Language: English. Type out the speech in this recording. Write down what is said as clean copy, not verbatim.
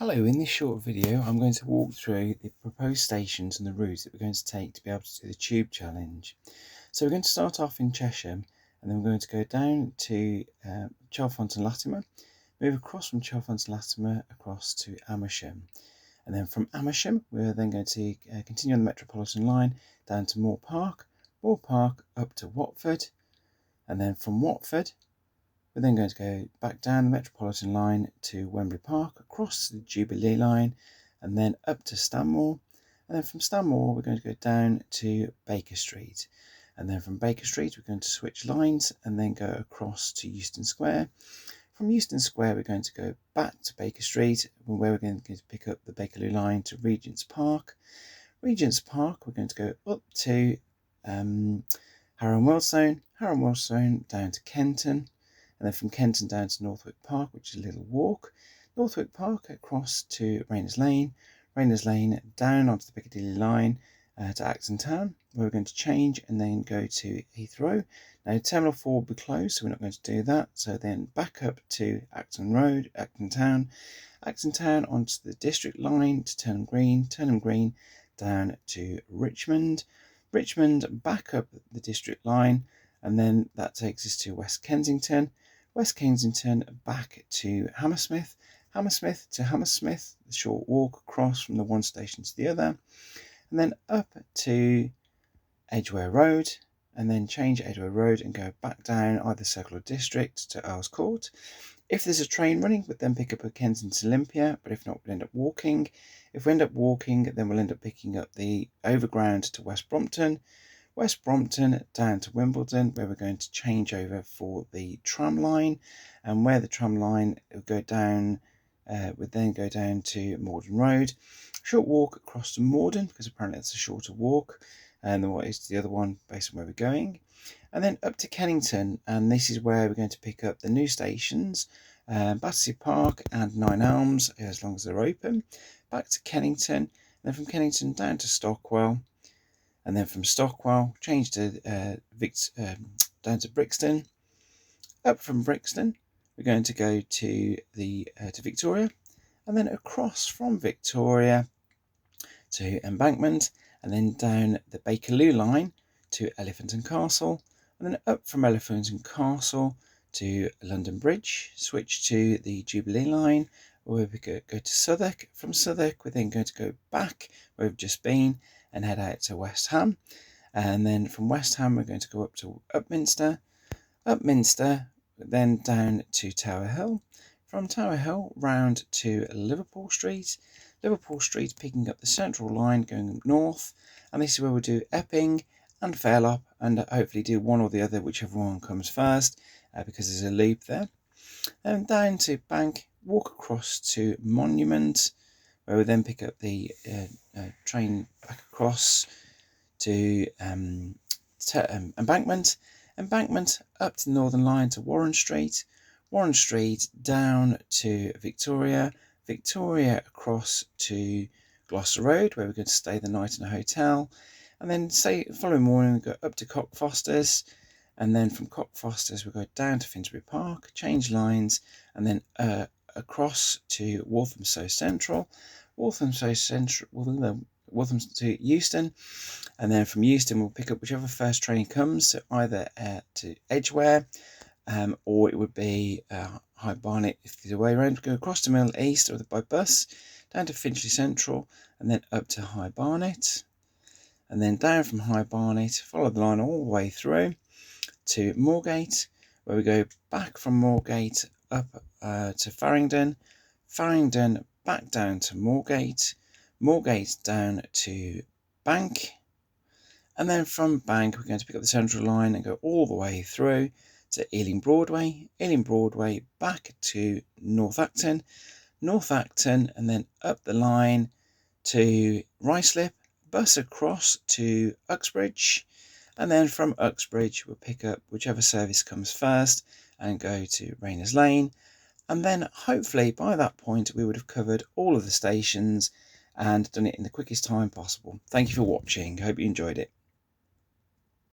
Hello, in this short video I'm going to walk through the proposed stations and the routes that we're going to take to be able to do the tube challenge. So we're going to start off in Cheshire and then we're going to go down to Chalfont-on-Latimer, move across from Chalfont-on-Latimer across to Amersham, and then from Amersham we're then going to continue on the Metropolitan line down to Moor Park up to Watford, and then from Watford we're then going to go back down the Metropolitan line to Wembley Park, across to the Jubilee line, and then up to Stanmore. And then from Stanmore, we're going to go down to Baker Street. And then from Baker Street, we're going to switch lines and then go across to Euston Square. From Euston Square, we're going to go back to Baker Street, where we're going to pick up the Bakerloo line to Regent's Park. Regent's Park, we're going to go up to Harrow and Wealdstone down to Kenton. And then from Kenton down to Northwick Park, which is a little walk. Northwick Park across to Rayners Lane down onto the Piccadilly line to Acton Town, where we're going to change and then go to Heathrow. Now Terminal 4 will be closed, so we're not going to do that. So then back up to Acton Town onto the District line to Turnham Green down to Richmond, back up the District line, and then that takes us to West Kensington back to Hammersmith to Hammersmith, the short walk across from the one station to the other, and then up to Edgware Road, and then change Edgware Road and go back down either Circle or District to Earl's Court. If there's a train running, we'd then pick up a Kensington Olympia, but if not, we'll end up walking. If we end up walking, then we'll end up picking up the overground to West Brompton down to Wimbledon, where we're going to change over for the tram line, and where the tram line will go down, would then go down to Morden Road. Short walk across to Morden, because apparently it's a shorter walk than what is the other one based on where we're going. And then up to Kennington, and this is where we're going to pick up the new stations, Battersea Park and Nine Elms, as long as they're open. Back to Kennington, and then from Kennington down to Stockwell. And then from Stockwell, change to down to Brixton. Up from Brixton, we're going to go to Victoria, and then across from Victoria to Embankment, and then down the Bakerloo line to Elephant and Castle, and then up from Elephant and Castle to London Bridge. Switch to the Jubilee line, where we go to Southwark. From Southwark, we're then going to go back where we've just been and head out to West Ham, and then from West Ham we're going to go up to Upminster, then down to Tower Hill, from Tower Hill round to Liverpool Street picking up the Central line going north, and this is where we'll do Epping and Fairlop, and hopefully do one or the other, whichever one comes first, because there's a loop there. Then down to Bank, walk across to Monument, where we then pick up the train back across to Embankment up to the Northern Line to Warren Street down to Victoria across to Gloucester Road, where we're going to stay the night in a hotel, and then the following morning we go up to Cockfosters, and then from Cockfosters we go down to Finsbury Park, change lines, and then across to Walthamstow Central to Euston, and then from Euston we'll pick up whichever first train comes, so either to Edgware, or it would be High Barnet if the way around. We go across to Mill East or by bus, down to Finchley Central, and then up to High Barnet, and then down from High Barnet, follow the line all the way through to Moorgate, where we go back from Moorgate up to Farringdon back down to Moorgate down to Bank, and then from Bank we're going to pick up the Central line and go all the way through to Ealing Broadway back to North Acton, and then up the line to Ruislip, bus across to Uxbridge, and then from Uxbridge we'll pick up whichever service comes first and go to Rayners Lane, and then hopefully by that point we would have covered all of the stations and done it in the quickest time possible. Thank you for watching. Hope you enjoyed it.